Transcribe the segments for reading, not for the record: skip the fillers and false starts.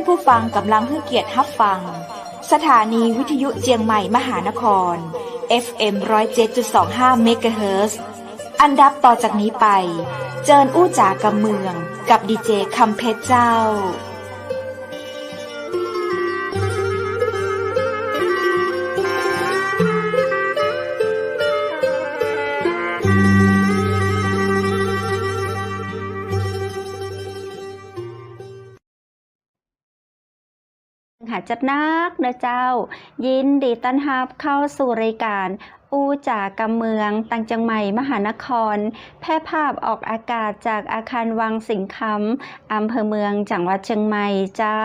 ผู้ฟังกำลังให้เกียรติรับฟังสถานีวิทยุเจียงใหม่มหานคร FM 107.25 เมกะเฮิรตซ์อันดับต่อจากนี้ไปเจิญอู้จ๋ากำเมืองกับดีเจคำเพชรเจ้าจัดนักนะเจ้ายินดีต้อนรับเข้าสู่รายการอู้จ๋ากำเมืองตังจังใหม่มหานครแพร่ภาพออกอากาศจากอาคารวังสิงคำอำเภอเมืองจังหวัดเชียงใหม่เจ้า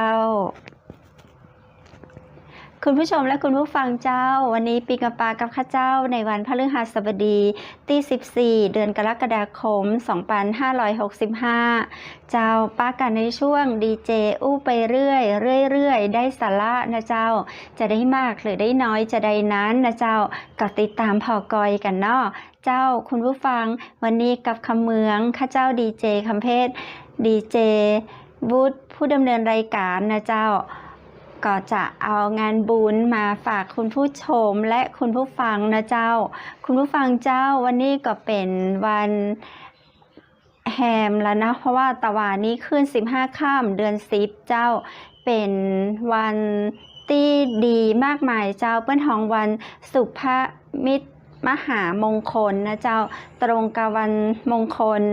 คุณผู้ชมและคุณผู้ฟังเจ้าวันนี้ปีกะปากับข้าเจ้าในวันพฤหัสบดีที่14เดือนกรกฎาคม2565เจ้าป้ากันในช่วงดีเจอู้ไปเรื่อยได้สาระนะเจ้าจะได้มากหรือได้น้อยจะได้นั้นนะเจ้าก็ติดตามพอกอยกันเนาะเจ้าคุณผู้ฟังวันนี้กับคำเมืองข้าเจ้าดีเจคำเพชรดีเจวุฒิผู้ดำเนินรายการนะเจ้าก็จะเอางานบุญมาฝากคุณผู้ชมและคุณผู้ฟังนะเจ้าคุณผู้ฟังเจ้าวันนี้ก็เป็นวันแฮมแล้วนะเพราะว่าตะวันนี้ขึ้น15ค่ำเดือน10เจ้าเป็นวันที่ดีมากมายเจ้าเปิ้นของวันสุภมิตรมหามงคลนะเจ้าตรงกับวันมงคล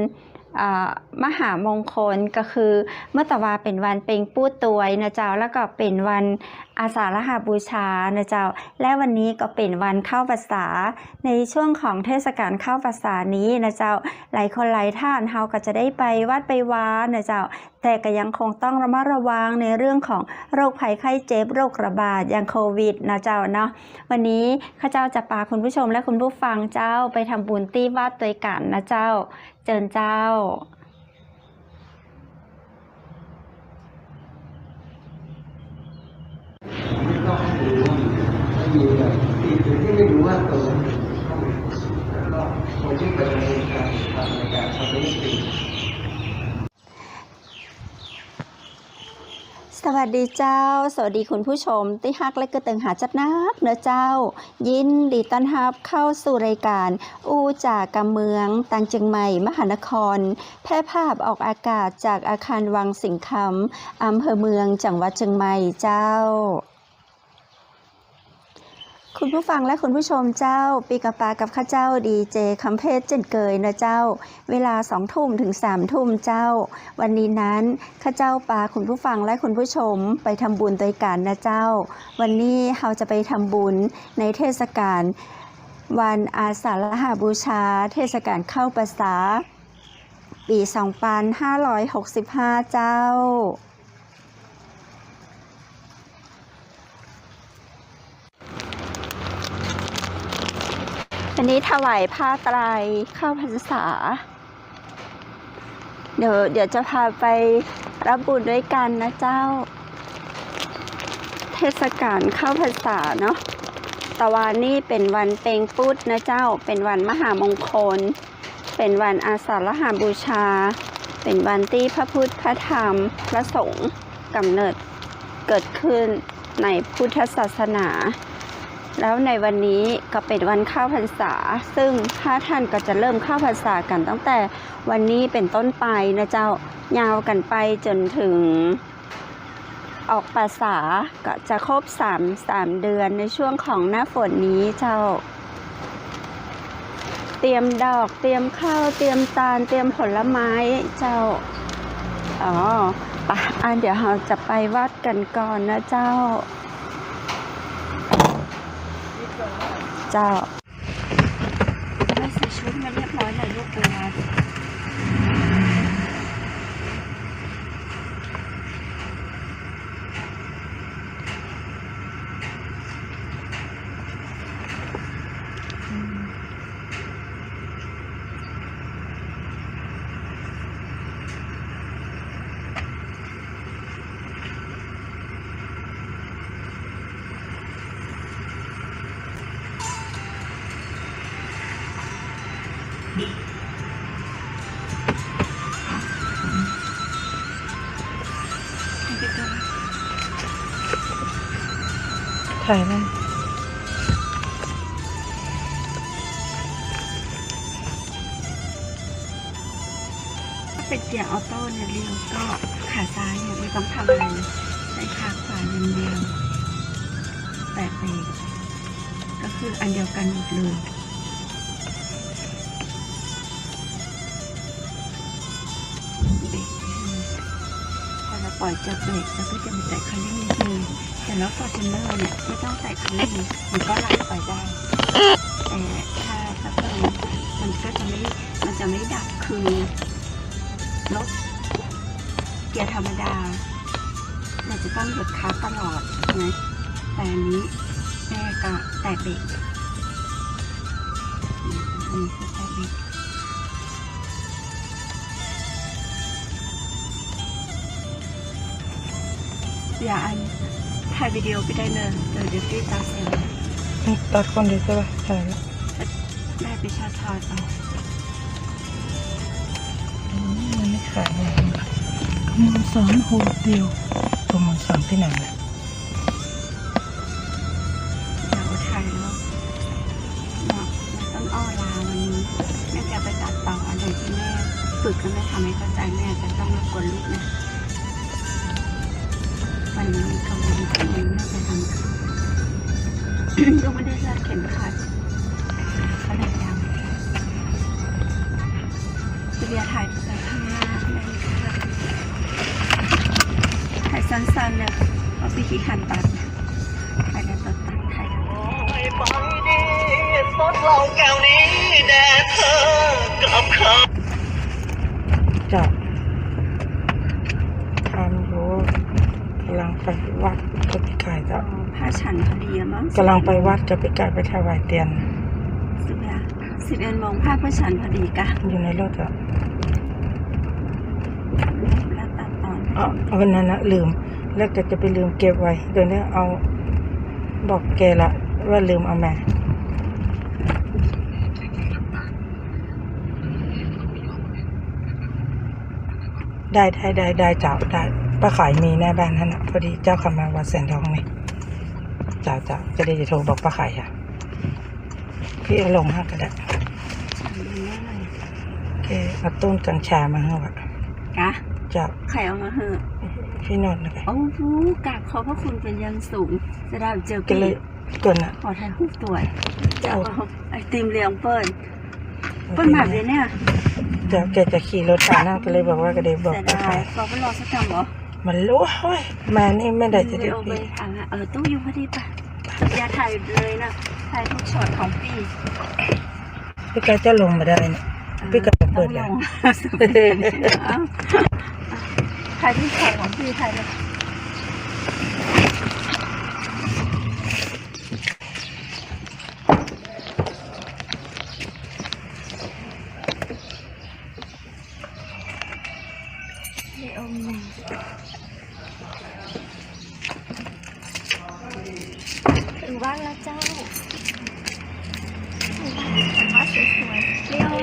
มหามงคลก็คือเมื่อตะวาเป็นวันเป็งปู้ตวยนะเจ้าแล้วก็เป็นวันอาสาฬหบูชานะเจ้าและวันนี้ก็เป็นวันเข้าพรรษาในช่วงของเทศกาลเข้าพรรษานี้นะเจ้าหลายคนหลายท่านเฮาก็จะได้ไปวัดไปวานะเจ้าแต่ก็ยังคงต้องระมัดระวังในเรื่องของโรคภัยไข้เจ็บโรคระบาดอย่างโควิดนะเจ้าเนาะวันนี้ข้าเจ้าจะพาคุณผู้ชมและคุณผู้ฟังเจ้าไปทำบุญที่วัดด้วยกันนะเจ้าเจิญเจ้ามีแบบที่ไม่รู้ว่าตัวแล้วก็คนที่เปิดรายการทำรายการทำไม่ติดสวัสดีเจ้าสวัสดีคุณผู้ชมที่ฮักและกระตึงหาจัดนักเนอะเจ้ายินดีต้อนรับเข้าสู่รายการอู้จ๋ากำเมืองตังเชียงใหม่มหานครแพร่ภาพออกอากาศจากอาคารวังสิงคำอำเภอเมืองจังหวัดเชียงใหม่เจ้าคุณผู้ฟังและคุณผู้ชมเจ้าปีกะปากับข้าเจ้าดีเจคำเพชรเจนเกยนะเจ้าเวลา20 ทุ่มถึง3 ทุ่มเจ้าวันนี้นั้นข้าเจ้าปาคุณผู้ฟังและคุณผู้ชมไปทำบุญด้วยกันนะเจ้าวันนี้เราจะไปทำบุญในเทศกาลวันอาสาฬหบูชาเทศกาลเข้าพรรษาปี2565เจ้าวันนี้ถวายผ้าไตรเข้าพรรษาเดี๋ยวจะพาไปรับบุญด้วยกันนะเจ้าเทศกาลเข้าพรรษาเนาะตะวันนี้เป็นวันเป็งปุดนะเจ้าเป็นวันมหามงคลเป็นวันอาสาฬหบูชาเป็นวันที่พระพุทธพระธรรมพระสงฆ์กำเนิดเกิดขึ้นในพุทธศาสนาแล้วในวันนี้ก็เป็นวันเข้าพรรษาซึ่งท่านก็จะเริ่มเข้าพรรษากันตั้งแต่วันนี้เป็นต้นไปนะเจ้ายาวกันไปจนถึงออกพรรษาก็จะครบ3 เดือนในช่วงของหน้าฝนนี้เจ้าเตรียมดอกเตรียมข้าวเตรียมตาลเตรียมผลไม้เจ้าไปเดี๋ยวเราจะไปวัดกันก่อนนะเจ้าเจ้าได้ใส่ชุดมาเรียบร้อยเลยลูกเอ๋ ถ่ายมันเป็นเกียร์ออโต้เนี่ยเรียวก็ขาซ้ายเนี่ยไม่ต้องทำอะไรใช้ขาขวาอย่างเดียวแตะเบรกก็คืออันเดียวกันหมดเลยเบรกพอเราปล่อยจากเบรกเราก็จะมีแตะคันเร่งนิดนึงแต่แล้วฟอร์จูเนอร์เนี่ยไม่ต้องแตะคันเร่งมันก็ไหลไปได้แต่ถ้าสเปอร์มันก็จะไม่ดับคือรถเกียร์ธรรมดาเราจะต้องเหยียบคลัตช์ตลอดนะแต่อันนี้แม่ก็แตะเบรกอันนี้คือแตะเบรกอย่าอันถ่ายวิดีโอไปได้เลยเดี๋ยวพี่ตัดเสียง ตัดคนเดียวใช่ป่ะใช่แล้ว ได้ไปชาร์จทอดเอา มันไม่ขายเลยขโมยสอนโหดเดียวขโมยสอนที่ไหนล่ะ เดี๋ยวถ่ายแล้วเนาะต้นอ้อลาวันนี้แม่จะไปตัดต่ออะไรที่แม่ฝึกก็ไม่ทำให้เข้าใจแม่จะต้องรบกวนลูกนะวันนี้กำลังจะแม่จะทำลูกไม่ได้รัดเข็มขัดก็เลยทำเบียร์ถ่ายไปข้างหน้าได้ค่ะถ่ายสั้นๆเลยเอาไปขี้ขันตัดถ่ายแล้วตัดถ่ายจับทำอยู่กำลังไปวัดจะไปขายจ้ะ ผ้าฉันพอดีมั้ง กำลังไปวัดจะไปกายไปถวายเตียน 11 โมงผ้าผ้าฉันพอดีกะ อยู่ในรถอ่ะ แล้วตัดตอน เอาวันนั้นนะลืมแล้วก็จะไปลืมเก็บไว้เดี๋ยวนี้เอาบอกแกละว่าลืมเอามาได้เจ้าได้ป้าขายมีหน้าบ้านนั่นอ่ะพอดีเจ้าขับมาวัดแสนทองนี่เจ้าจะได้จะโทรบอกป้าขายอ่ะพี่เอาลงห้าก็ได้ ฉันดูแน่เลย แกเอาต้นกัญชามาให้ว่ะ กะ เจ้า ใครเอามาเหอะ พี่นอนนะแก โอ้โหกราบขอบพระคุณเป็นอยังสูง จะได้เจอ ก็เลยก่อนอ่ะ ขอถ่ายรูปตัวจะ เอา เอาไอติมเลี้ยงเปิ้ลหมักเลยเนี่ย เจ้าแกจะขี่รถผ่านหน้าก็เลยบอกว่าก็เลยบอก แต่ ป้า ได้ ขาย บอกว่ารอสักคำเหรอ มันรู้เฮ้ยมานี่ไม่ได้จะได้ เอาไป พี่ อ่ะตู้อยู่พอดีป่ะอย่าถ่ายเลยนะถ่ายทุกช็อตของพี่ พี่กายจะลงมาได้เนี่ยพี่กายจะเปิดแล้ว ถ่ายที่แขนของพี่ถ่ายเลยถึงบ้านแล้วเจ้าถึงบ้านสวยๆเรียว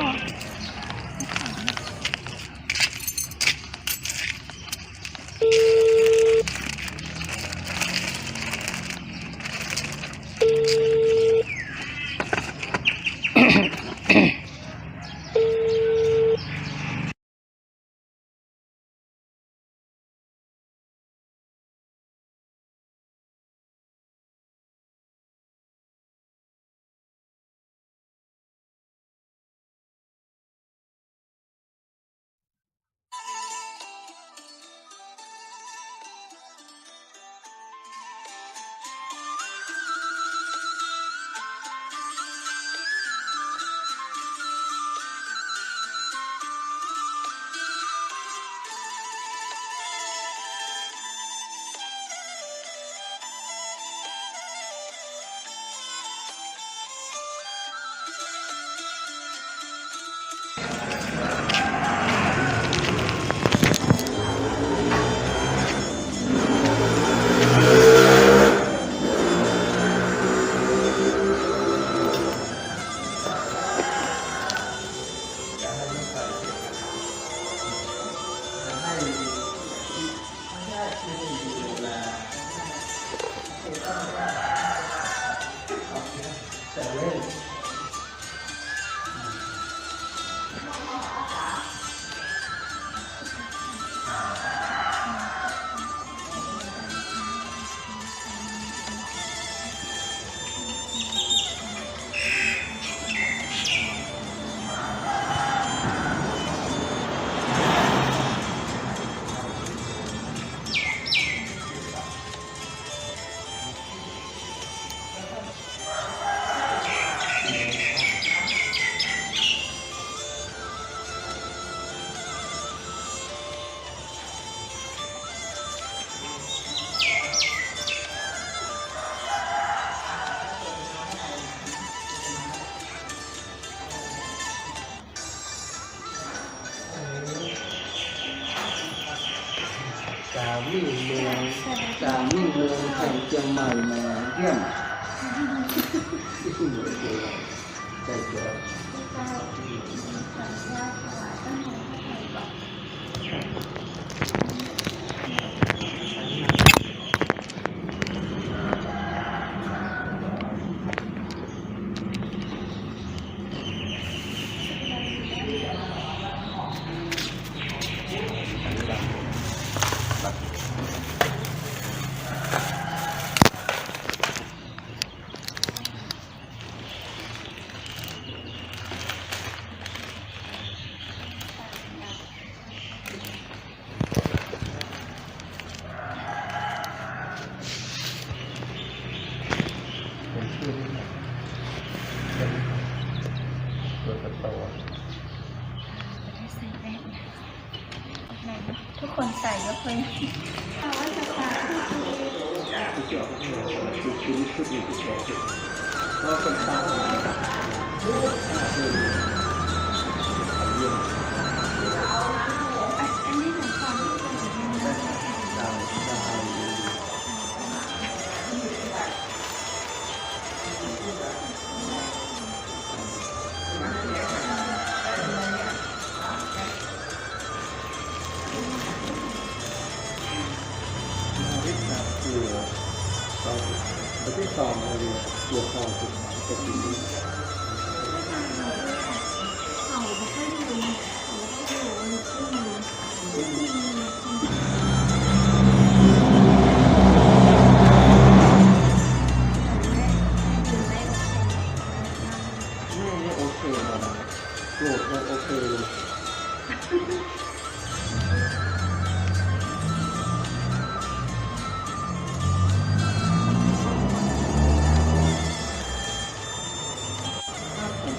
วิ่งเมืองจากวิ่งเมืองแข่งเชียงใหม่มาเยี่ยมที่เหนื่อยเจอใจเจอทุกคนใส่ยกเว้น ที่เกี่ยวกับคือชีวิตชุดนี้ที่เกี่ยวกับเราเป็นตาประเทศสองเลยตัวคอจุดจะดีไม่โอเคนะโกรธไม่โอเคเลย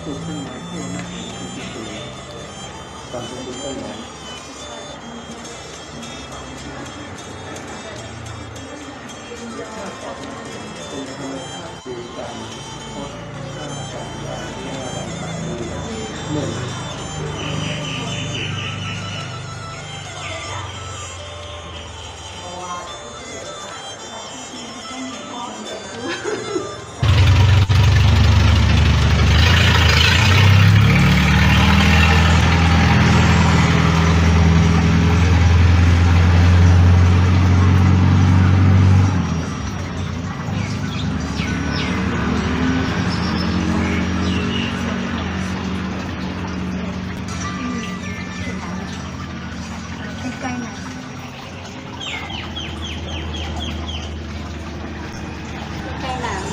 ปลูกต้นไม้เพื่อมากกว่าที่สุดตอนปลูกต้นไม้เป็นธรรมชาติคือการเพาะสร้างการยาที่ว่าต่างๆเหมือนใกล้ๆหน่อยใกล้น้ำ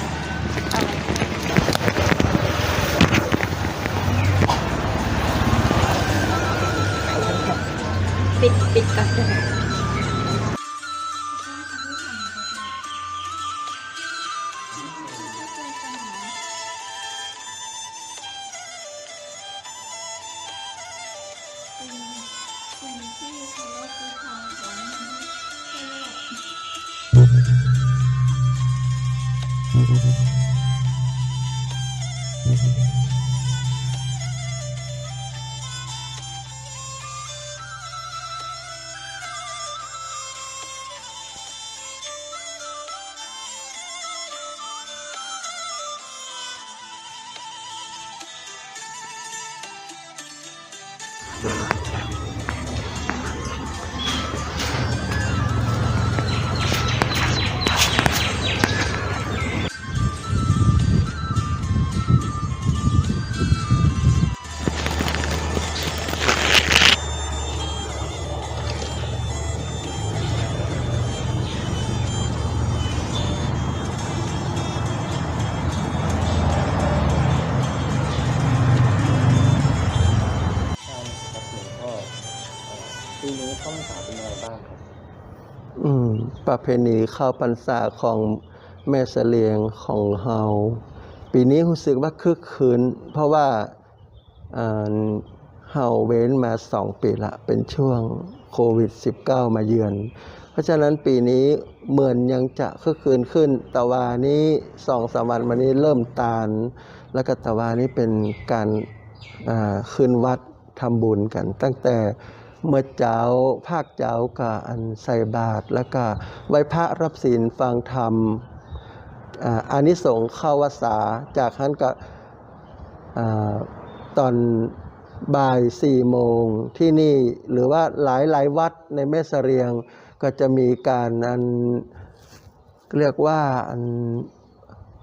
ปิดก่อนเลยปีนี้เข้าพรรษาเป็นยังไงบ้างครับประเพณีเข้าพรรษาของแม่เสลียงของเฮาปีนี้รู้สึกว่าคึกคืนเพราะว่าเฮาเว้นมา2 ปีละเป็นช่วงโควิด -19 มาเยือนเพราะฉะนั้นปีนี้เหมือนยังจะคึกคืนขึ้นตะวานี้ 2-3 วันมานี้เริ่มตาลแล้วก็ตะวานี้เป็นการขึ้นวัดทำบุญกันตั้งแต่ เมื่อเจ้าภาคเจ้าก็อันใส่บาตรแล้วก็ไหว้พระรับศีลฟังธรรมอานิสงส์เข้าวัดสาจากนั้นก็ตอนบ่าย4 โมงที่นี่หรือว่าหลายวัดในแม่เสรียงก็จะมีการเรียกว่า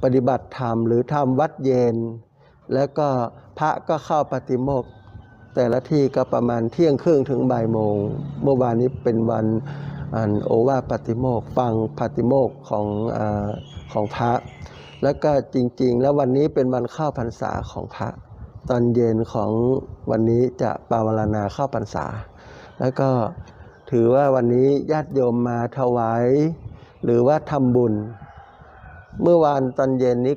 ปฏิบัติธรรมหรือทำวัดเย็นแล้วก็พระก็เข้าปฏิโมกข์แต่ละที่ก็ประมาณเที่ยงครึ่งถึงบ่ายโมงเมื่อวานนี้เป็นวันโอวาทปฏิโมกข์ฟังปฏิโมกข์ของพระแล้วก็จริงๆแล้ววันนี้เป็นวันเข้าพรรษาของพระตอนเย็นของวันนี้จะปาวารณาเข้าพรรษาแล้วก็ถือว่าวันนี้ญาติโยมมาถวายหรือว่าทำบุญเมื่อวานตอนเย็นนี้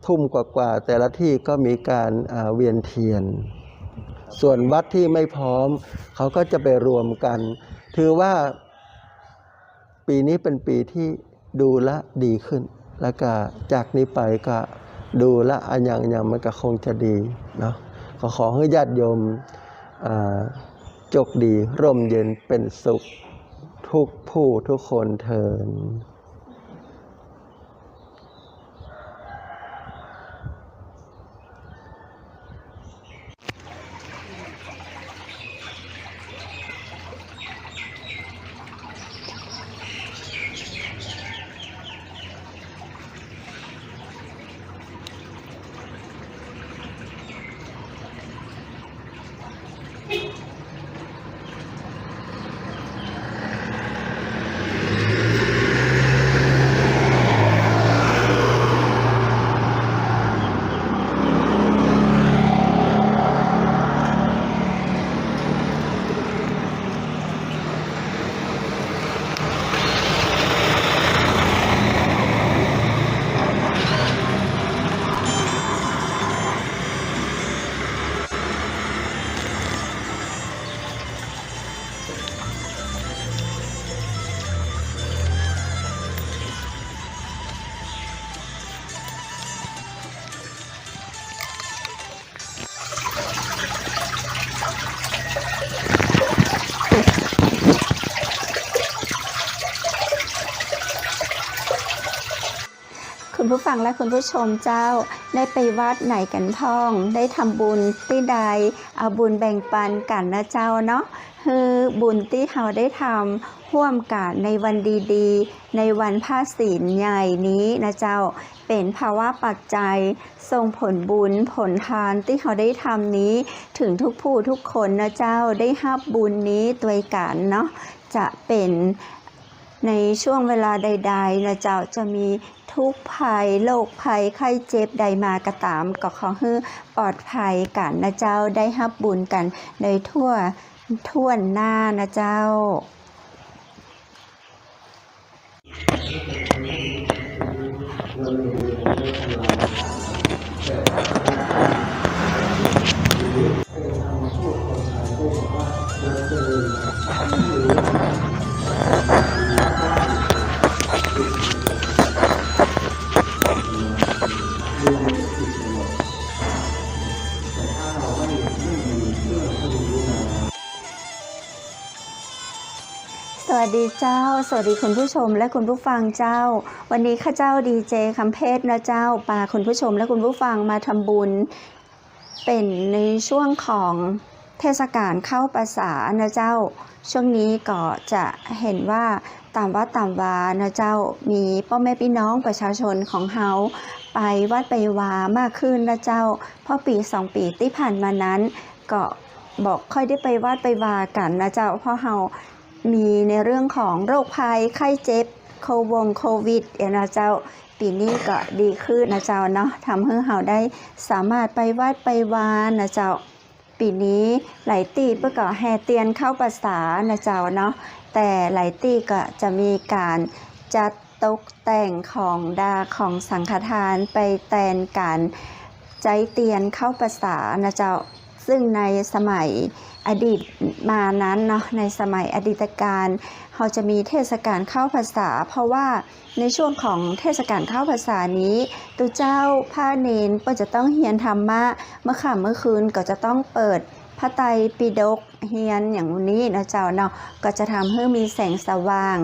ทุ่มกว่าแต่ละที่ก็มีการเวียนเทียนส่วนวัดที่ไม่พร้อมเขาก็จะไปรวมกันถือว่าปีนี้เป็นปีที่ดูแลดีขึ้นแล้วก็จากนี้ไปก็ดูแลอย่างมันก็คงจะดีเนาะขอให้ญาติโยมโชคดีร่มเย็นเป็นสุขทุกผู้ทุกคนเถิดคุณผู้ฟังและคุณผู้ชมเจ้าได้ไปวัดไหนกันพ้องได้ทำบุญที่ใดเอาบุญแบ่งปันกันนะเจ้าเนาะคือบุญที่เราได้ทำร่วมกันในวันดีๆในวันพระศีลใหญ่นี้นะเจ้าเป็นภาวะปัจจัยส่งผลบุญผลทานที่เขาได้ทำนี้ถึงทุกผู้ทุกคนนะเจ้าได้รับบุญนี้ด้วยกันเนาะจะเป็นในช่วงเวลาใดๆนะเจ้าจะมีทุกภัยโรคภัยไข้เจ็บใดมากระตามก็ขอให้ปลอดภัยกันนะเจ้าได้รับบุญกันในทั่วหน้านะเจ้าสวัสดีเจ้าสวัสดีคุณผู้ชมและคุณผู้ฟังเจ้าวันนี้ข้าเจ้าดีเจคำเพชรนะเจ้าพาคุณผู้ชมและคุณผู้ฟังมาทำบุญเป็นในช่วงของเทศกาลเข้าพรรษานะเจ้าช่วงนี้ก็จะเห็นว่าตามวัดตามวานะเจ้ามีพ่อแม่พี่น้องประชาชนของเฮาไปวัดไปวามากขึ้นนะเจ้าเพราะปี2 ปีที่ผ่านมานั้นก็บอกค่อยได้ไปวัดไปวากันนะเจ้าเพราะเฮามีในเรื่องของโรคภัยไข้เจ็บโควิดนะเจ้าปีนี้ก็ดีขึ้นนะเจ้าเนาะทำให้เราได้สามารถไปวัดไปวานะเจ้าปีนี้หลายตีเพื่อก็แห่เตียนเข้าพรรษานะเจ้าเนาะแต่หลายตีก็จะมีการจัดตกแต่งของสังฆทานไปแทนการใจเตียนเข้าพรรษานะเจ้าซึ่งในสมัยอดีตมานั้นเนาะในสมัยอดีตการเขาจะมีเทศกาลเข้าพรรษาเพราะว่าในช่วงของเทศกาลเข้าพรรษานี้ตัวเจ้าพระเนนก็จะต้องเรียนธรรมะเมื่อค่ำเมื่อคืนก็จะต้องเปิด พระไตรปิฎกเฮียนอย่างนี้นะเจ้าเนาะก็จะทำให้มีแสงสว่าง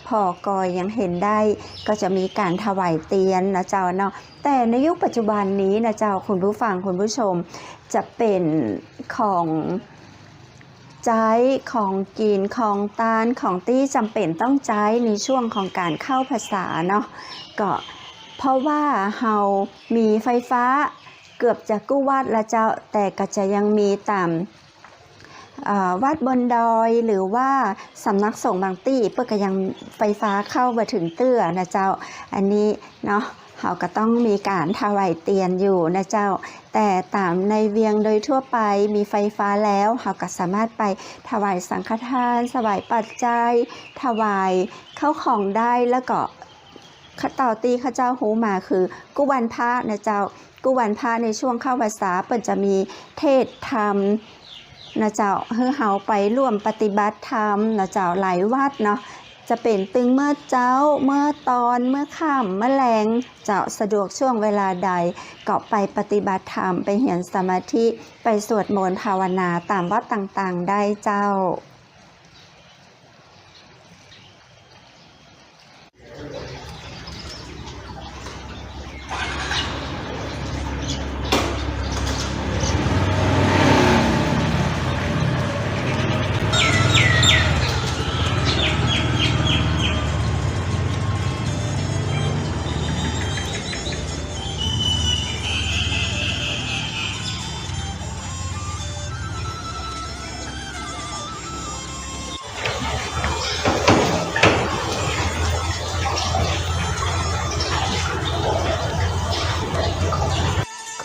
พอกอยยังเห็นได้ก็จะมีการถวายเตียนนะเจ้าเนาะแต่ในยุคปัจจุบันนี้นะเจ้าคุณผู้ฟังคุณผู้ชมจะเป็นของใช้ของกินของตาลของที่จำเป็นต้องใช้ในช่วงของการเข้าพรรษาเนาะก็เพราะว่าเรามีไฟฟ้าเกือบจะกู้วัดแล้วเจ้าแต่ก็จะยังมีตามวัดบนดอยหรือว่าสำนักสงฆ์บางที่เพื่อก็ยังไฟฟ้าเข้ามาถึงเตื้อนะเจ้าอันนี้เนาะเขาก็ต้องมีการถวายเตียนอยู่นะเจ้าแต่ตามในเวียงโดยทั่วไปมีไฟฟ้าแล้วเขาก็สามารถไปถวายสังฆทานถวายปัจจัยถวายเข้าของได้แล้วก็ข้าต่อตีข้าเจ้าหูมาคือกุวันพระนะเจ้ากุวันพระในช่วงเข้าพรรษาเปิ่นจะมีเทศธรรมนะเจ้าให้เฮาไปร่วมปฏิบัติธรรมนะเจ้าหลายวัดเนาะจะเป็นตึงเมื่อเจ้าเมื่อตอนเมื่อค่ำเมื่อแลงเจ้าสะดวกช่วงเวลาใดก็ไปปฏิบัติธรรมไปเหียนสมาธิไปสวดมนต์ภาวนาตามวัดต่างๆได้เจ้า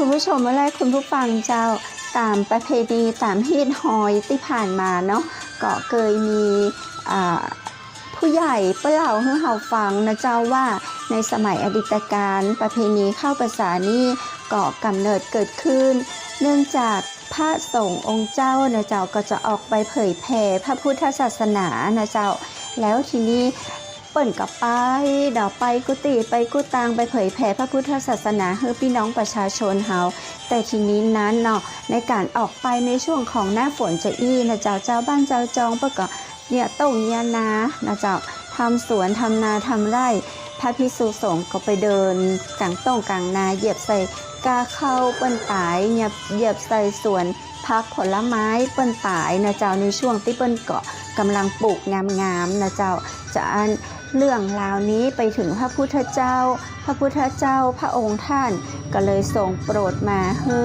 คุณผู้ชมและคุณผู้ฟังเจ้าตามประเพณีตามฮีทฮอยที่ผ่านมาเนาะก็เคยมีผู้ใหญ่เล่าให้เราฟังนะเจ้าว่าในสมัยอดีตการประเพณีเข้าพรรษานี้ก็กำเนิดเกิดขึ้นเนื่องจากพระสงฆ์องค์เจ้านะเจ้าก็จะออกไปเผยแผ่พระพุทธศาสนานะเจ้าแล้วทีนี้เปิ่นกับไปเดี๋ยวไปกุฏิไปกุตังไปเผยแผ่พระพุทธศาสนาให้พี่น้องประชาชนเฮาแต่ทีนี้นั้นเนาะในการออกไปในช่วงของหน้าฝนจะนะเจ้าเจ้าบ้านเจ้าจองเปิ่นก็เนี่ยต้งเนี่ยนานะเจ้าทำสวนทำนาทำไร่พระภิกษุสงฆ์ก็ไปเดินกลางต้งกลางนาเหยียบใส่กาเข้าเปิ้นตายเหยียบใส่สวนพักผลไม้เปิ้นตายนะเจ้าในช่วงที่เปิ้นเกาะกำลังปลูกงามๆนะเจ้าจะเรื่องราวนี้ไปถึงพระพุทธเจ้าพระองค์ท่านก็เลยทรงโปรดมาให้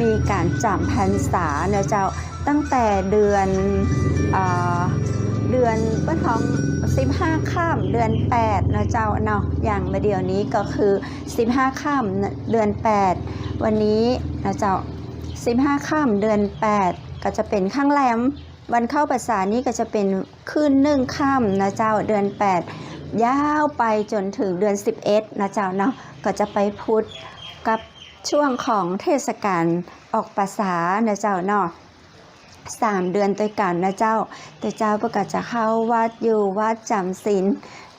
มีการจำพรรษานะเจ้าตั้งแต่เดือนเปิ้นของ15ค่ำเดือน8นะเจ้าเนาะอย่างมาเดี๋ยวนี้ก็คือ15ค่ำเดือน8วันนี้นะเจ้า15ค่ำเดือน8ก็จะเป็นข้างแรมวันเข้าพรรษานี้ก็จะเป็นขึ้น1ค่ำนะเจ้าเดือน8ยาวไปจนถึงเดือน11นะเจ้าเนาะก็จะไปพุธกับช่วงของเทศกาลออกพรรษานะเจ้าเนาะ3 เดือนด้วยกันนะเจ้าแต่เจ้าประกาศจะเข้าวัดอยู่วัดจำศีล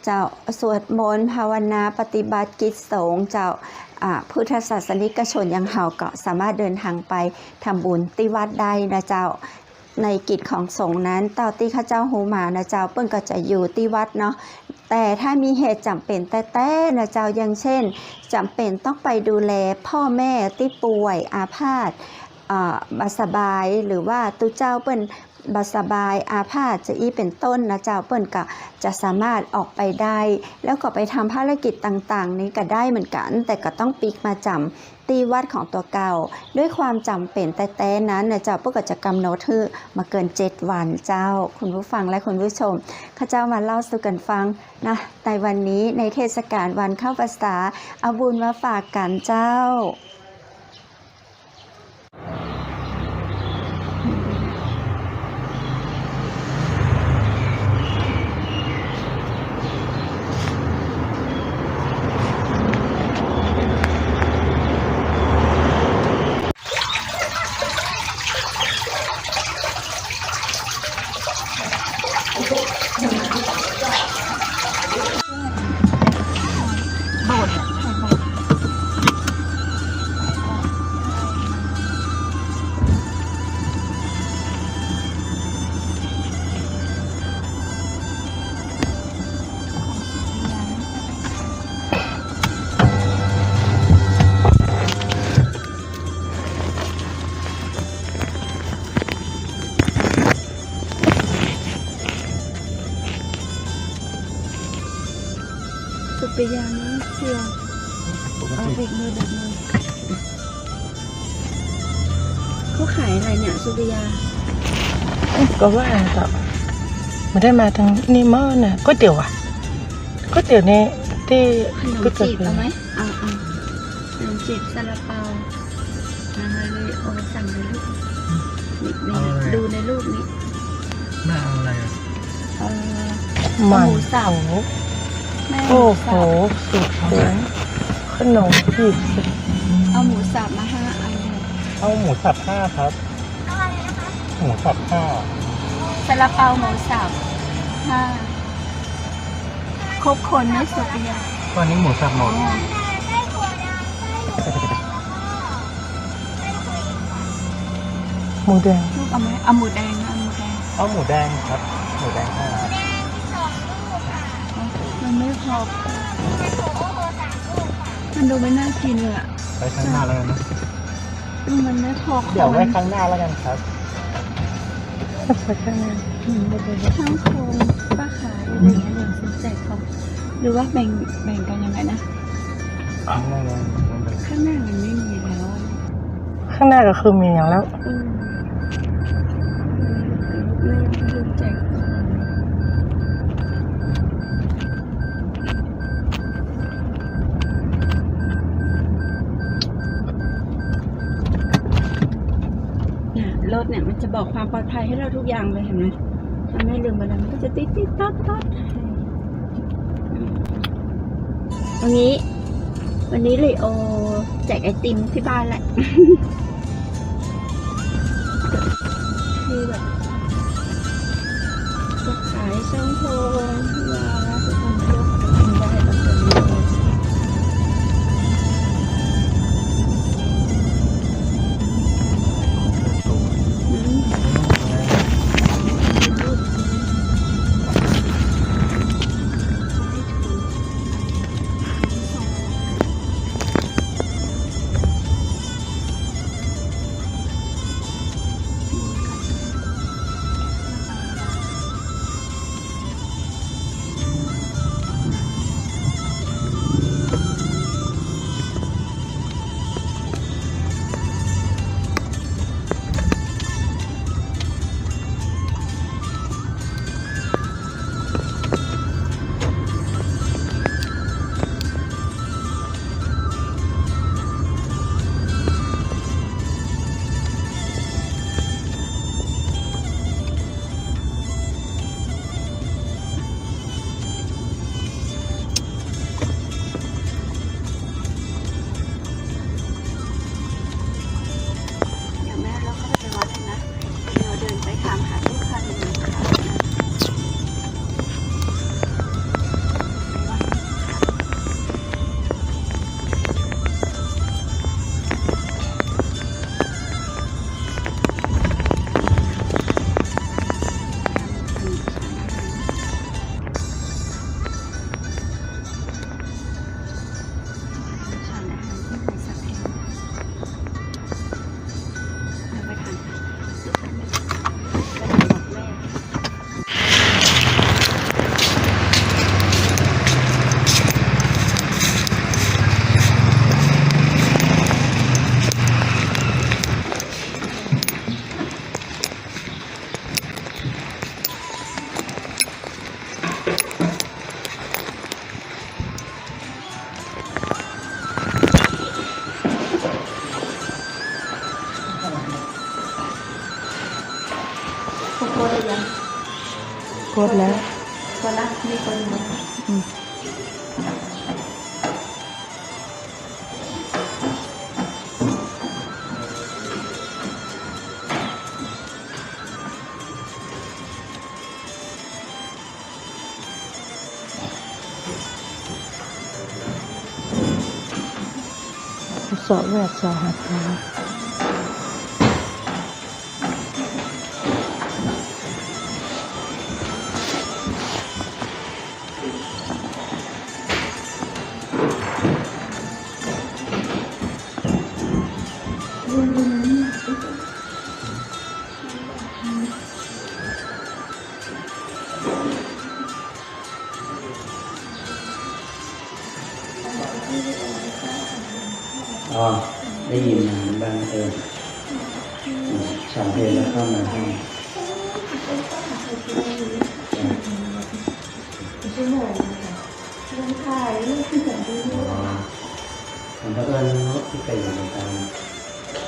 เจ้าสวดมนต์ภาวนาปฏิบัติกิจสงฆ์เจ้าพุทธศาสนิกชนยังเฮาก็สามารถเดินทางไปทำบุญที่วัดได้นะเจ้าในกิจของสงฆ์นั้นเต่าที่ข้าเจ้าหูมานะเจ้าเปิ้นก็จะอยู่ที่วัดเนาะแต่ถ้ามีเหตุจำเป็นแต่นะเจ้าอย่างเช่นจำเป็นต้องไปดูแลพ่อแม่ที่ป่วยอาพาธบาสบายหรือว่าตุเจ้าเปิ้นบาสบายอาพาธจะเป็นต้นนะเจ้าเปิ้นก็จะสามารถออกไปได้แล้วก็ไปทำภารกิจต่างๆนี้ก็ได้เหมือนกันแต่ก็ต้องปิกมาจำตีวัดของตัวเก่าด้วยความจำเป็นแต่นั้นนะเจ้าเปิ้นก็จะกำหนดให้มาเกิน7 วันเจ้าคุณผู้ฟังและคุณผู้ชมข้าเจ้ามาเล่าสู่กันฟังนะในวันนี้ในเทศกาลวันเข้าพรรษาเอาบุญมาฝากกันเจ้า ไปยังเสียวเอาเบรกมือเขาขายอะไรเนี่ยสุริยา ก็ว่าต่อไม่ได้มาทางนี่มั้งน่ะก๋วยเตี๋ยวก๋วยเตี๋ยวนี่ที่ ขนมจีบเอาไหมเอาขนมจีบซาลาเปามาเลยโอ้สั่งเลยลูกนี่ดูในรูปนี้ แม่เอาอะไร หมัน หมูสับแม่ โอ้โหสุดเลยขนมจีบ เอาหมูสับมา5 อัน เอาหมูสับ5ครับหมูสับ5 ซาลาเปาหมูสับ5ครบคนไหมสุริยา ตอนนี้หมูสับหมด หมูแดง ลูกเอาไหมเอาหมูแดงนะเอาหมูแดง เอาหมูแดงครับหมูแดง5 มันไม่พอมันดูไม่น่ากินเลยอะ ไปข้างหน้าแล้วกันนะ มันไม่พอคน เดี๋ยวไว้ข้างหน้าแล้วกันครับ ไปข้างหน้า ช่างโครงป้าขายอะไรอย่างเงี้ยอย่างซื้อแจกเขาหรือว่าแบ่งกันยังไงนะ ข้างหน้าแล้ว ข้างหน้ามันไม่มีแล้ว ข้างหน้าก็คือมีอย่างแล้ว ซื้อแจกรถเนี่ยมันจะบอกความปลอดภัยให้เราทุกอย่างเลยเห็นไหมทำให้ลืมอะไรมันก็จะติดต๊อดวันนี้เลยโอแจกไอติมที่บ้านแหละ คือแบบจะขายช่างโทนเวลาทุกคนเลือกกินได้แบบนี้กดแล้ว คนละมีคนหนึ่ง สอบแวดสอบหัดแล้ว เ อ๋อได้ยินนะบ้างฉันเพลแล้วเข้ามาให้ทำพระเอิญเนาะที่ไปอยู่ในการ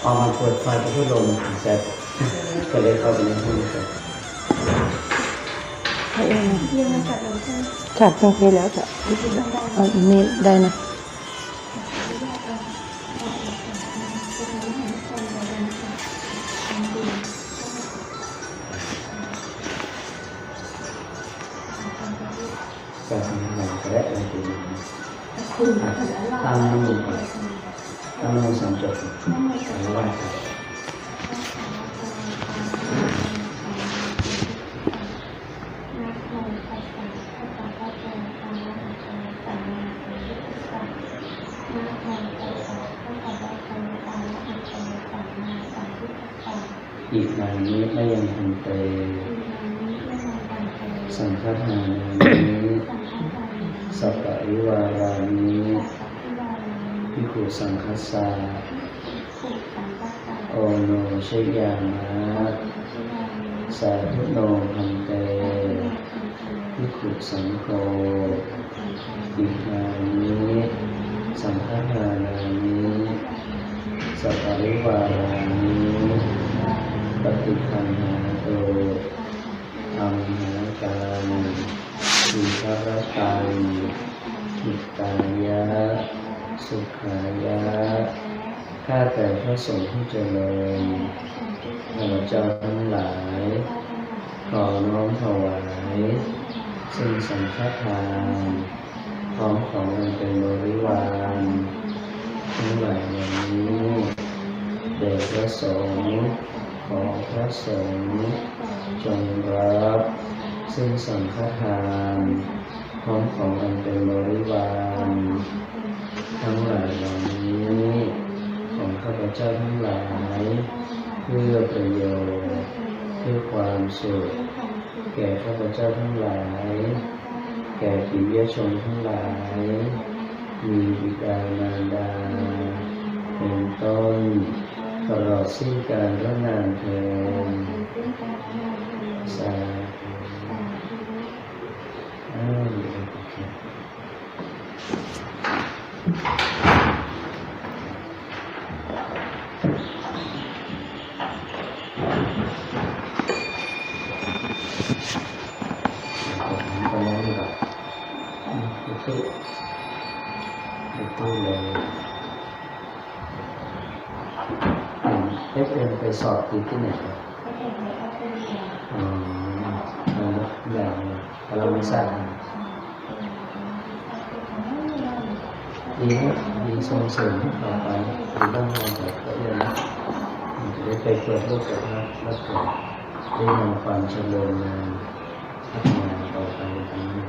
ออกมาเปิดไฟประตูลมเสร็จก็เลยเข้าไปในห้องเสร็จ จัดตั้งเพลแล้วจ้ะเอาอีนี้ได้นะก็ทำงานก็ได้อะไรตัวนี้ตั้งมือก่อนตั้งมือสามจบแล้วไหว้ครับอีกอย่างนี้ไม่ยังทำไปสังฆทานนี้สัปปะริวารานี้ภิกขุสังคัสสะโอโนชยามะสาธุโนพันเตภิกขุสังโฆอิมานิสังฆทานานิสัปปะริวารานิปฏิคันหาโตอัมหาการสุภรตังหิตายะสุขายะข้าแต่พระสงฆ์ผู้เจริญข้าพเจ้าทั้งหลายขอน้อมถวายซึ่งสังฆทานพร้อมของอันเป็นบริวารทั้งหลายอย่างนี้แด่พระสงฆ์ขอพระสงฆ์จงรับซึ่งสังฆทานพร้อมของอันเป็นบริวารทั้งหลายเหล่านี้ของข้าพเจ้าทั้งหลายเพื่อประโยชน์เพื่อความสุขแก่ข้าพเจ้าทั้งหลายแก่ปิยชนทั้งหลายมีบิดามารดาเป็นต้นตลอดสิ้นกาลและนานเทอญสาFM ไปสอบติดที่ไหนครับอย่างเราไม่ทราบดีนะดีส่งเสริมต่อไปดีบ้างงานแบบก็ยังจะได้ไปเปิดโลกกับนักและเกิดได้นำความเจริญมาพัฒนาต่อไปตรงนี้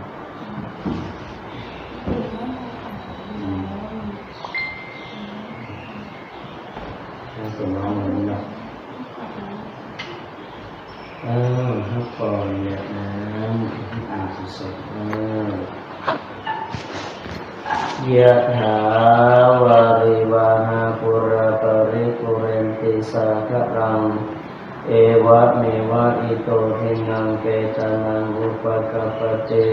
ตัวน้องมันหนักฮักปอนเนี่ยน้ำอ่านสดยะถาวาริวาหาปุราปริปุเรนติสาครังเอวะเมวะอิโตทินังเปตานังอุปกัปปติ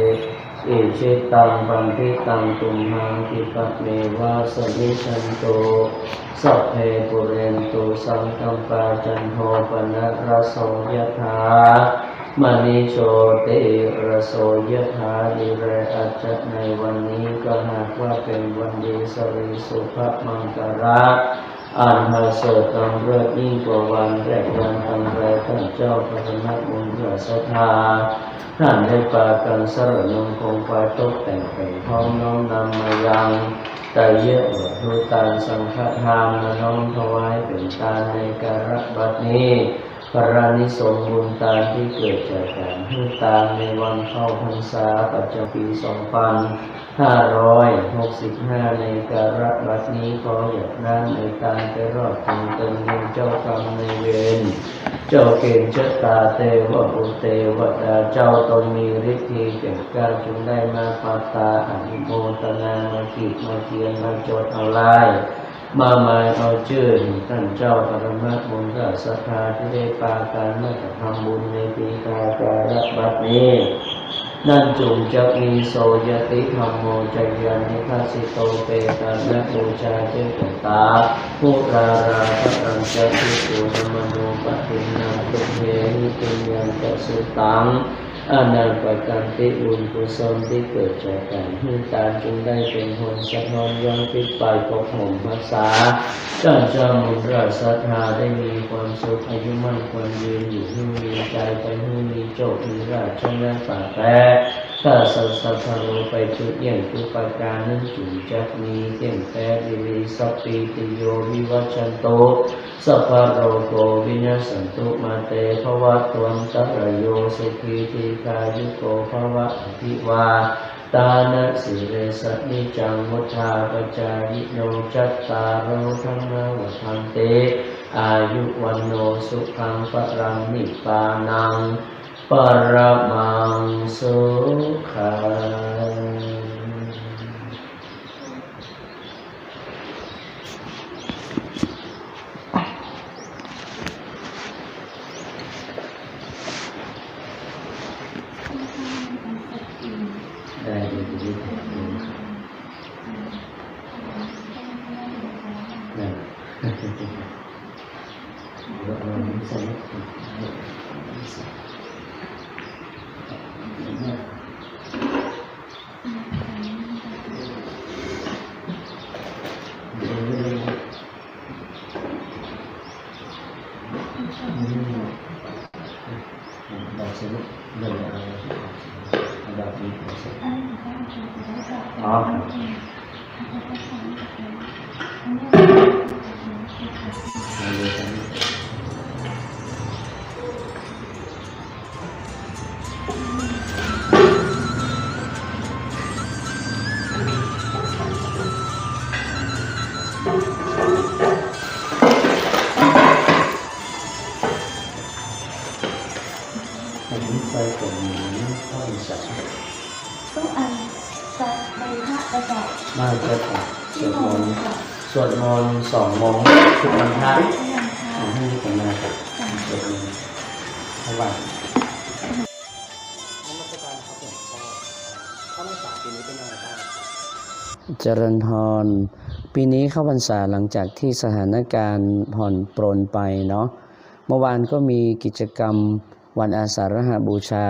อิชิตังปันทิตังตุมหังคิปะเมวะสมิชันโตสัพเพปุเรนตุสังคัมปาจันโทปนะระโสยถามณิโชติระโสยถาดิเรอจจะในวันนี้ก็หากว่าเป็นวันดีสริสุภมังคละอันประเสริฐกำเริบยิ่งกว่าวันแรกวันทำแรกท่านเจ้าพระนักบุญเพื่อศรัทธาท่านได้ปากันสรณงคงไฟตกแต่งเป็นท้องน้อมนำมายังแต่เยอะวัตถุตานสังฆทานน้อมถวายเป็นทานในการบัดนี้พระนิสงส์บุญทานที่เกิดจากการให้ทานในวันเข้าพรรษาปัจจุบันปี 2565 ในการบัดนี้ขอหยดน้ำในทานไปรอดถึงตนเองเจ้ากรรมในเวรเจ้าเกณฑ์ชะตาเทวบุตรเทวดาเจ้าตนมีฤทธิ์เก่งกล้าจงได้มาปาตาอนุโมทนามากิจมาเทียนมาจดเอาลาย มาเอาชื่อท่านเจ้าปรมาบุญราชศรัทธาที่ได้ปาการมาทำบุญในปีกาการะบัดนี้นั่นจุงจะมีโสยติธรรมโมจยันนิคัสสิโตเปตานะบูชาเจตตาภูราราภังจะทิสุนมโนปฏินังตุเมหิตุยังจะสุตังอนันต์ประกันติบุญกุศลที่เกิดจากการให้ทานจงได้เป็นผลสะท้อนย้อนคิดไปพบห่มภาษาท่านเจ้ามุนราชศรัทธาได้มีความสุขอายุมั่นควรยืนอยู่ให้มีใจไปให้มีโชคมีราชนะป่าแปรถ้าสัสสะโลไปชุดเยี่ยงทุกประการนั้นจุงจักมีเที่ยงแท้ดิริสัพปีติโยวิวัชชันโตสัพพะโรโกวินาสันตุมาเตภวัตวันตรโยสุขีทีคายุโกภวะอภิวาตานะสิเรสนิจังวุธาปจายิโนจัตตารโรธรรมวัฏันเตอายุวันโนสุขังปรังนิพพานังปรมังสุขังได้เลยทีนี้นั่นเราใส่เราใช้เรื่องอะไรแบบนี้อ๋ออันนี้ไฟผมนี้ข้าวอีสานต้องอันสักใบพระประจับมาจะสวดมนต์2 โมงทุกวันพระให้ผมมาสวดมนต์ทั้งวันเจริญพรปีนี้เข้าพรรษาหลังจากที่สถานการณ์ผ่อนปรนไปเนาะเมื่อวานก็มีกิจกรรมวันอาสาฬหบูชา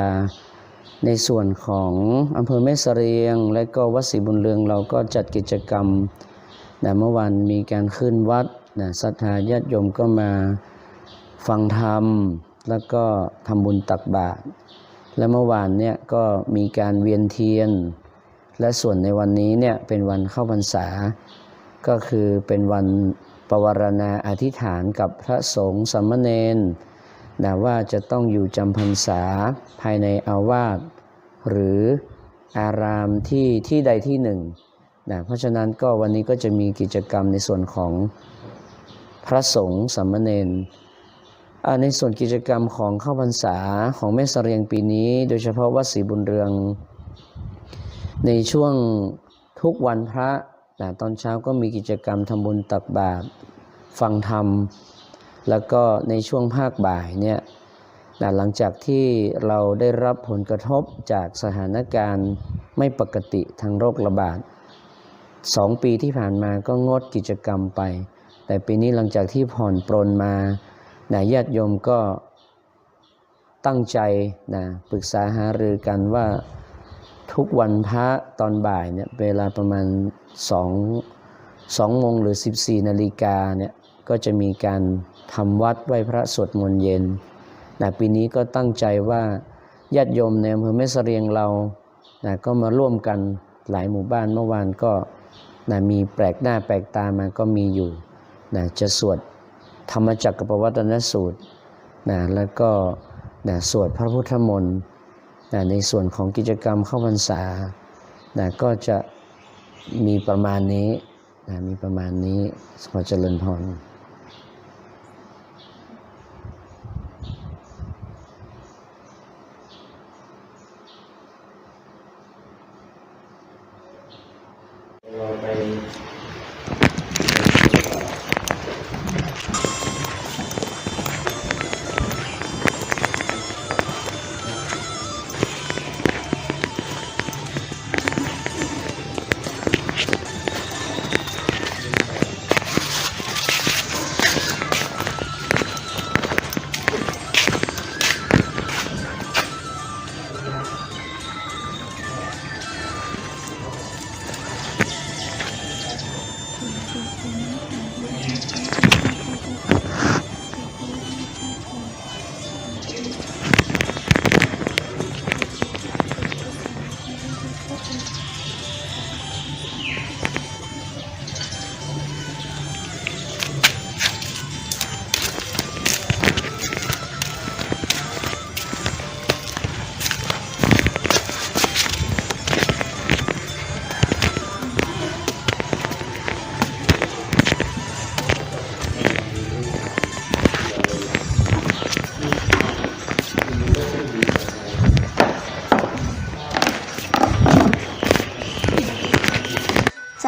ในส่วนของอำเภอแม่เสรียงและก็วัดศรีบุญเรืองเราก็จัดกิจกรรมเมื่อวานมีการขึ้นวัดศรัทธาญาติโยมก็มาฟังธรรมแล้วก็ทำบุญตักบาตรและเมื่อวานเนี่ยก็มีการเวียนเทียนและส่วนในวันนี้เนี่ยเป็นวันเข้าพรรษาก็คือเป็นวันปวารณาอธิษฐานกับพระสงฆ์สามเณรว่าจะต้องอยู่จำพรรษาภายในอาวาสหรืออารามที่ใดที่หนึ่งเพราะฉะนั้นก็วันนี้ก็จะมีกิจกรรมในส่วนของพระสงฆ์สามเณรในส่วนกิจกรรมของเข้าพรรษาของแม่เสรียงปีนี้โดยเฉพาะวัดศรีบุญเรืองในช่วงทุกวันพระตอนเช้าก็มีกิจกรรมทำบุญตักบาตรฟังธรรมแล้วก็ในช่วงภาคบ่ายเนี่ยหลังจากที่เราได้รับผลกระทบจากสถานการณ์ไม่ปกติทางโรคระบาด2 ปีที่ผ่านมาก็งดกิจกรรมไปแต่ปีนี้หลังจากที่ผ่อนปรนมาญาติโยมก็ตั้งใจปรึกษาหารือกันว่าทุกวันพระตอนบ่ายเนี่ยเวลาประมาณ2 โมงหรือ 14 นาฬิกาเนี่ยก็จะมีการทำวัดไหว้พระสวดมนต์เย็นปีนี้ก็ตั้งใจว่าญาติโยมในอำเภอแม่เสรียงเราก็มาร่วมกันหลายหมู่บ้านเมื่อวานก็มีแปลกหน้าแปลกตามาก็มีอยู่จะสวดธรรมจักรปวัตนสูตรแล้วก็สวดพระพุทธมนต์ในส่วนของกิจกรรมเข้าพรรษาก็จะมีประมาณนี้ขอเจริญพรเราไป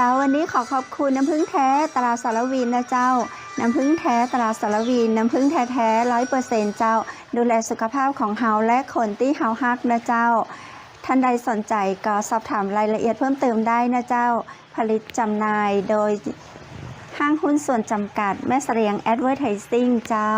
เจ้าวันนี้ขอขอบคุณน้ำผึ้งแท้ตราสารวินนะเจ้าน้ำผึ้งแท้ตราสารวินน้ำผึ้งแท้100%เจ้าดูแลสุขภาพของเฮาและคนที่เฮาฮักนะเจ้าท่านใดสนใจก็สอบถามรายละเอียดเพิ่มเติมได้นะเจ้าผลิตจำหน่ายโดยห้างหุ้นส่วนจำกัดแม่เสรียงแอดเวอร์ไทซิ่งเจ้า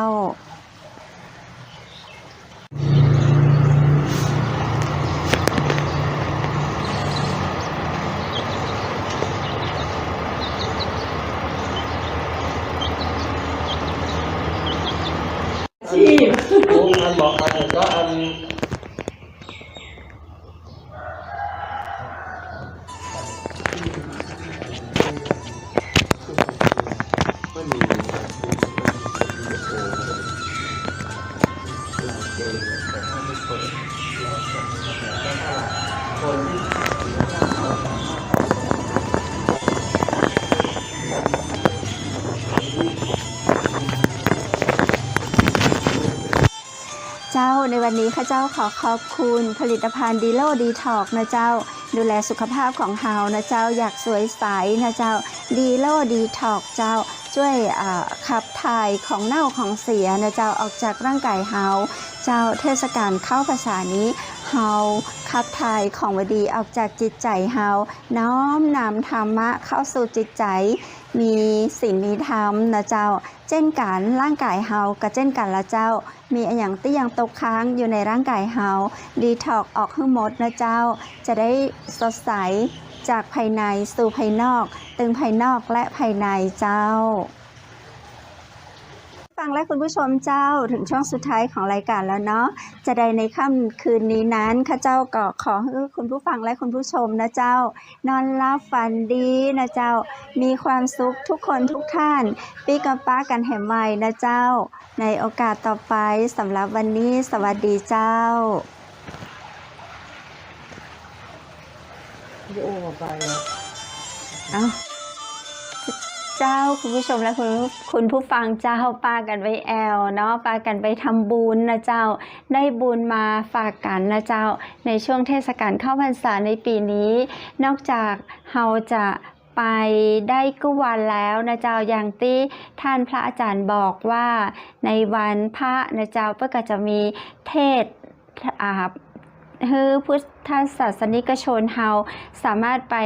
อันบอกอันก็อันเจ้าในวันนี้ข้าเจ้าขอขอบคุณผลิตภัณฑ์ดีโลดีท็อกนะเจ้าดูแลสุขภาพของเฮานะเจ้าอยากสวยใสนะเจ้าดีโลดีท็อกเจ้าช่วยขับถ่ายของเน่าของเสียนะเจ้าออกจากร่างกายเฮาเจ้าเทศกาลเข้าพรรษานี้เฮาขับถ่ายของวดีออกจากจิตใจเฮาน้อมนำธรรมะเข้าสู่จิตใจมีศีลมีธรรมนะเจ้าเช่นกันร่างกายเฮาก็เช่นกันละเจ้ามีอย่างที่ยังตกค้างอยู่ในร่างกายเฮาดีท็อกออกให้หมดนะเจ้าจะได้สดใสจากภายในสู่ภายนอกตึงภายนอกและภายในเจ้าฟังและคุณผู้ชมเจ้าถึงช่วงสุดท้ายของรายการแล้วเนาะจะได้ในค่ำคืนนี้นั้นข้าเจ้าก็ขอให้คุณผู้ฟังและคุณผู้ชมนะเจ้านอนหลับฝันดีนะเจ้ามีความสุขทุกคนทุกท่านปีกับป้ากันแห่ใหม่นะเจ้าในโอกาสต่อไปสำหรับวันนี้สวัสดีเจ้าโอ้ไปเอาเจ้าคุณผู้ชมและคุณผู้ฟังเจ้าปากันไปแอลเนาะปากันไปทำบุญนะเจ้าได้บุญมาฝากกันนะเจ้าในช่วงเทศกาลเข้าพรรษาในปีนี้นอกจากเฮาจะไปได้กุวันแล้วนะเจ้าอย่างที่ท่านพระอาจารย์บอกว่าในวันพระนะเจ้าก็จะมีเทศพุทธศาสนิกชนเฮาสามารถไป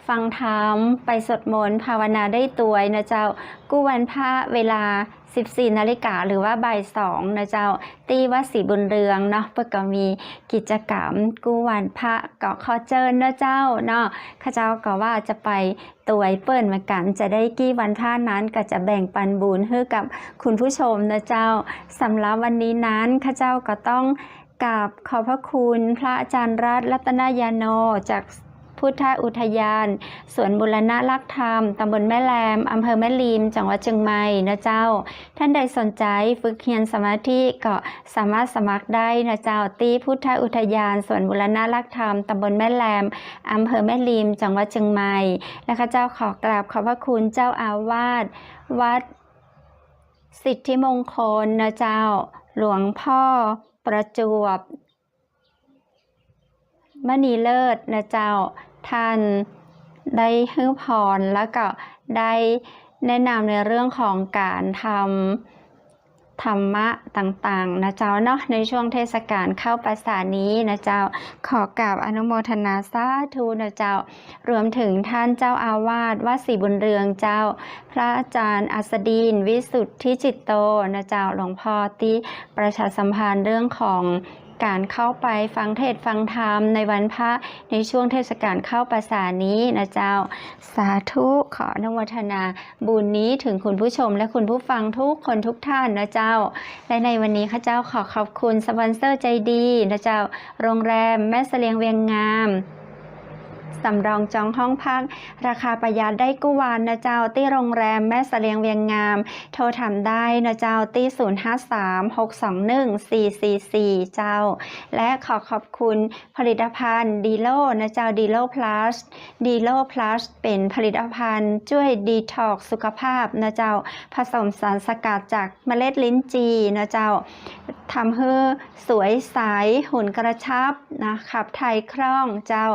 ฟังธรรมไปสวดมนต์ภาวนาได้ตัวนะเจ้ากู้วันพระเวลา 14 นาฬิกาหรือว่าบ่าย 2นะเจ้าตีวัดศรีบุญเรืองเนาะก็มีกิจกรรมกู้วันพระก็ขอเชิญนะเจ้าเนาะข้าเจ้าก็ว่าจะไปตัวเปิ้นเหมือนกันจะได้กี่วันพระนั้นก็จะแบ่งปันบุญให้กับคุณผู้ชมนะเจ้าสำหรับวันนี้นั้นข้าเจ้าก็ต้องกราบขอบพระคุณพระอาจารย์รัตนยาโนจากพุทธอุทยานสวนบุรณะรักธรรมตำบลแม่แลมอำเภอแม่ริมจังหวัดเชียงใหม่นะเจ้าท่านใดสนใจฝึกเรียนสมาธิก็สามารถสมัครได้นะเจ้าที่พุทธอุทยานสวนบุรณะรักธรรมตำบลแม่แลมอำเภอแม่ริมจังหวัดเชียงใหม่และข้าเจ้าขอกราบขอบพระคุณเจ้าอาวาสวัดสิทธิมงคลนะเจ้าหลวงพ่อประจวบมณีเลิศนะเจ้าท่านได้ให้พรแล้วก็ได้แนะนำในเรื่องของการทำธรรมะต่างๆนะเจ้าเนาะในช่วงเทศกาลเข้าพรรษานี้นะเจ้าขอกราบอนุโมทนาสาธุนะเจ้ารวมถึงท่านเจ้าอาวาสวัดศรีบุญเรืองเจ้าพระอาจารย์อัสดีนวิสุทธิจิตโตนะเจ้าหลวงพ่อที่ประชาสัมพันธ์เรื่องของการเข้าไปฟังเทศน์ฟังธรรมในวันพระในช่วงเทศกาลเข้าพรรษานี้นะเจ้าสาธุขออนุโมทนาบุญนี้ถึงคุณผู้ชมและคุณผู้ฟังทุกคนทุกท่านนะเจ้าและในวันนี้ข้าเจ้าขอขอบคุณสปอนเซอร์ใจดีนะเจ้าโรงแรมแม่เสลียงเวียงงามสำรองจองห้องพักราคาประหยัดได้กู้วานนะเจ้าที่โรงแรมแม่เสลียงเวียงงามโทรถามได้นะเจ้าที่053-621-444เจ้าและขอขอบคุณผลิตภัณฑ์ดีโลนะเจ้าดีโลพลัสดีโลพลัสเป็นผลิตภัณฑ์ช่วยดีท็อกซ์สุขภาพนะเจ้าผสมสารสกัดจากเมล็ดลิ้นจีนะเจ้าทำให้สวยใสหุ่นกระชับนะขับถ่ายคล่องเจ้า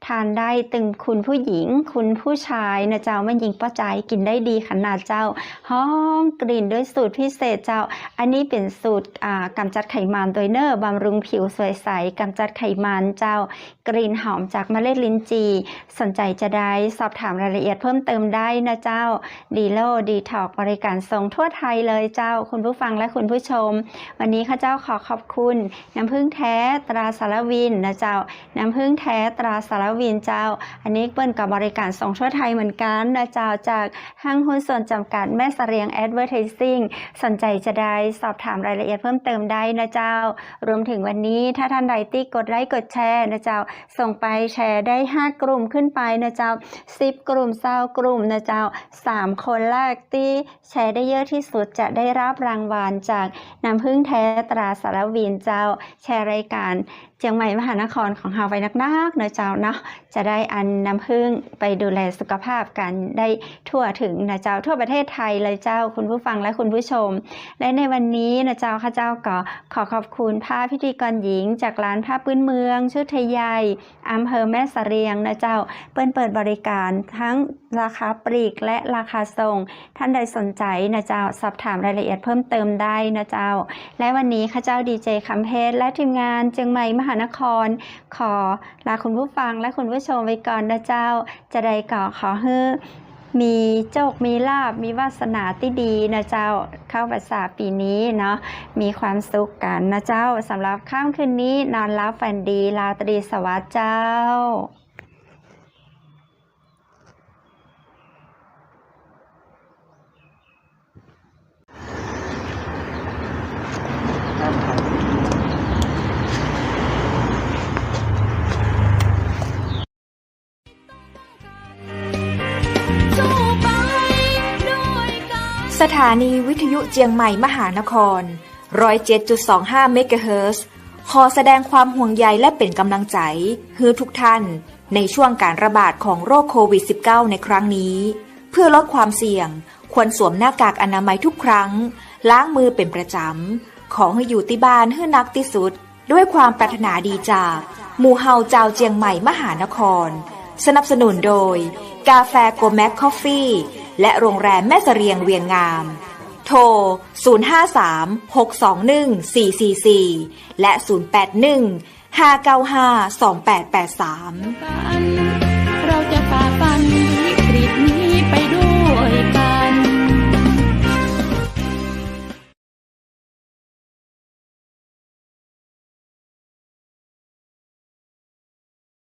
ทานได้ ตึงคุณผู้หญิงคุณผู้ชายนะเจ้ามันยิงป้าใจกินได้ดีขนาดเจ้าหอมกลิ่นด้วยสูตรพิเศษเจ้าอันนี้เป็นสูตรกำจัดไขมันโดยเนอร์บำรุงผิวสวยใสกำจัดไขมันเจ้ากลิ่นหอมจากเมล็ดลิ้นจี่สนใจจะได้สอบถามรายละเอียดเพิ่มเติมได้นะเจ้าดีโลดีท็อกบริการส่งทั่วไทยเลยเจ้าคุณผู้ฟังและคุณผู้ชมวันนี้ข้าเจ้าขอขอบคุณน้ำผึ้งแท้ตราสารวินนะเจ้าน้ำผึ้งแท้ตราสารวินเจ้าอันนี้เปิ้นกับบริการส่งทั่วไทยเหมือนกันนะเจ้าจากห้างหุ้นส่วนจำกัดแม่เสรียงแอดเวอร์ทิซิ่งสนใจจะได้สอบถามรายละเอียดเพิ่มเติมได้นะเจ้ารวมถึงวันนี้ถ้าท่านใดที่กดไลค์กดแชร์นะเจ้าส่งไปแชร์ได้5กลุ่มขึ้นไปนะเจ้า10กลุ่ม20กลุ่มนะเจ้า3คนแรกที่แชร์ได้เยอะที่สุดจะได้รับรางวัลจากน้ำผึ้งแท้ตราสารวินเจ้าแชร์รายการเชียงใหม่มหานครของเฮาไว้นักๆนะเจ้าเนาะจะได้อันน้ำผึ้งไปดูแลสุขภาพกันได้ทั่วถึงนะเจ้าทั่วประเทศไทยเลยเจ้าคุณผู้ฟังและคุณผู้ชมและในวันนี้นะเจ้าข้าเจ้าก็ขอขอบคุณผ้าพิธีกรหญิงจากร้านผ้าพื้นเมืองชุดไทยใหญ่อำเภอแม่เสรียงนะเจ้าเปิดบริการทั้งราคาปลีกและราคาส่งท่านใดสนใจนะเจ้าสอบถามรายละเอียดเพิ่มเติมได้นะเจ้าและวันนี้ข้าเจ้าดีเจคำเพชรและทีมงานเชียงใหม่มหานครขอลาคุณผู้ฟังและคุณผู้ชมไว้ก่อนนะเจ้าจะได้ขอให้มีโชคมีลาภมีวาสนาที่ดีนะเจ้าเข้าพรรษาปีนี้เนาะมีความสุขกันนะเจ้าสำหรับค่ำคืนนี้นอนหลับฝันดีราตรีสวัสดิ์เจ้าสถานีวิทยุเจียงใหม่มหานคร 107.25 เมกะเฮิรตซ์ขอแสดงความห่วงใยและเป็นกำลังใจให้ทุกท่านในช่วงการระบาดของโรคโควิด -19 ในครั้งนี้เพื่อลดความเสี่ยงควรสวมหน้ากากอนามัยทุกครั้งล้างมือเป็นประจำขอให้อยู่ที่บ้านให้นักที่สุดด้วยความปรารถนาดีจากหมู่เฮาเจ้าเจียงใหม่มหานครสนับสนุนโดยกาแฟโกแม็กคอฟฟี่และโรงแรมแม่เสรียงเวียงงามโทร 053-621-444 และ 081-595-2883 เราจะฝ่าฟัน